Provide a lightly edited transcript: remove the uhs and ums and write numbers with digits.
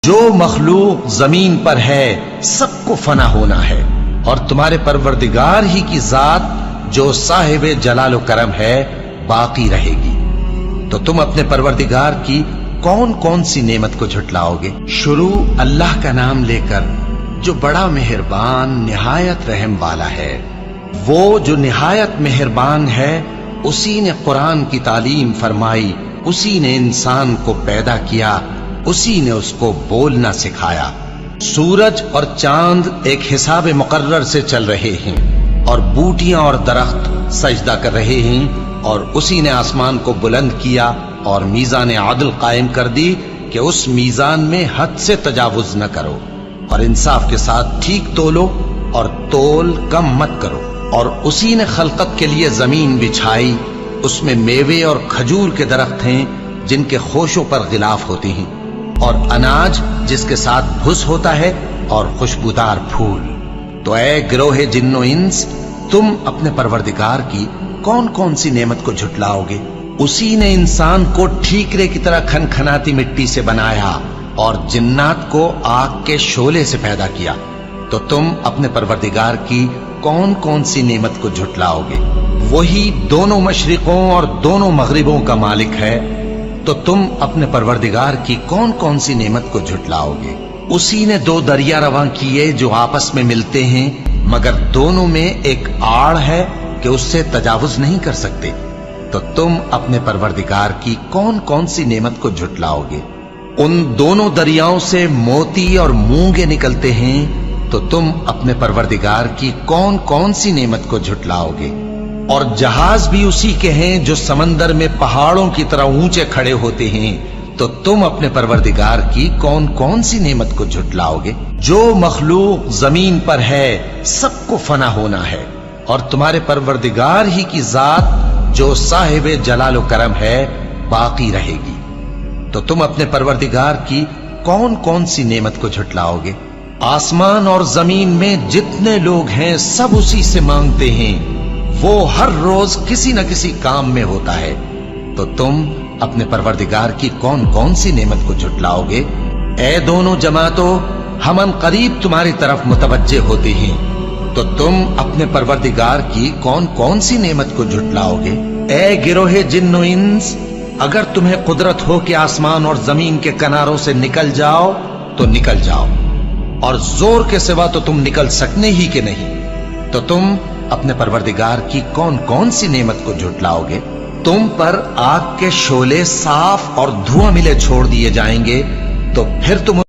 جو مخلوق زمین پر ہے سب کو فنا ہونا ہے، اور تمہارے پروردگار ہی کی ذات جو صاحب جلال و کرم ہے باقی رہے گی۔ تو تم اپنے پروردگار کی کون کون سی نعمت کو جھٹلاؤ گے؟ شروع اللہ کا نام لے کر جو بڑا مہربان نہایت رحم والا ہے۔ وہ جو نہایت مہربان ہے، اسی نے قرآن کی تعلیم فرمائی، اسی نے انسان کو پیدا کیا، اسی نے اس کو بولنا سکھایا۔ سورج اور چاند ایک حساب مقرر سے چل رہے ہیں، اور بوٹیاں اور درخت سجدہ کر رہے ہیں، اور اسی نے آسمان کو بلند کیا اور میزان عدل قائم کر دی کہ اس میزان میں حد سے تجاوز نہ کرو، اور انصاف کے ساتھ ٹھیک تولو اور تول کم مت کرو۔ اور اسی نے خلقت کے لیے زمین بچھائی، اس میں میوے اور کھجور کے درخت ہیں جن کے خوشوں پر غلاف ہوتے ہیں، اور اناج جس کے ساتھ بھس ہوتا ہے، اور خوشبودار پھول۔ تو اے گروہ جن و انس، تم اپنے پروردگار کی کون کون سی نعمت کو جھٹلاؤ گے؟ اسی نے انسان کو ٹھیکرے کی طرح کھنکھناتی مٹی سے بنایا، اور جنات کو آگ کے شعلے سے پیدا کیا۔ تو تم اپنے پروردگار کی کون کون سی نعمت کو جھٹلاؤ گے؟ وہی دونوں مشرقوں اور دونوں مغربوں کا مالک ہے، تو تم اپنے پروردگار کی کون کون سی نعمت کو جھٹلاؤ گے؟ اسی نے دو دریا رواں کیے جو آپس میں ملتے ہیں، مگر دونوں میں ایک آڑ ہے کہ اس سے تجاوز نہیں کر سکتے۔ تو تم اپنے پروردگار کی کون کون سی نعمت کو جھٹلاؤ گے؟ ان دونوں دریاؤں سے موتی اور مونگے نکلتے ہیں، تو تم اپنے پروردگار کی کون کون سی نعمت کو جھٹلاؤ گے؟ اور جہاز بھی اسی کے ہیں جو سمندر میں پہاڑوں کی طرح اونچے کھڑے ہوتے ہیں، تو تم اپنے پروردگار کی کون کون سی نعمت کو جھٹلاؤ گے؟ جو مخلوق زمین پر ہے سب کو فنا ہونا ہے، اور تمہارے پروردگار ہی کی ذات جو صاحب جلال و کرم ہے باقی رہے گی۔ تو تم اپنے پروردگار کی کون کون سی نعمت کو جھٹلاؤ گے؟ آسمان اور زمین میں جتنے لوگ ہیں سب اسی سے مانگتے ہیں، وہ ہر روز کسی نہ کسی کام میں ہوتا ہے۔ تو تم اپنے پروردگار کی کون کون سی نعمت کو جھٹلاؤ گے؟ اے دونوں جماعتوں، ہم ان قریب تمہاری طرف متوجہ ہوتے ہیں، تو تم اپنے پروردگار کی کون کون سی نعمت کو جھٹلاؤ گے؟ اے گروہ جن و انس، اگر تمہیں قدرت ہو کہ آسمان اور زمین کے کناروں سے نکل جاؤ تو نکل جاؤ، اور زور کے سوا تو تم نکل سکنے ہی کہ نہیں، تو تم اپنے پروردگار کی کون کون سی نعمت کو جھٹلاؤ گے؟ تم پر آگ کے شعلے صاف اور دھواں ملے چھوڑ دیے جائیں گے، تو پھر تم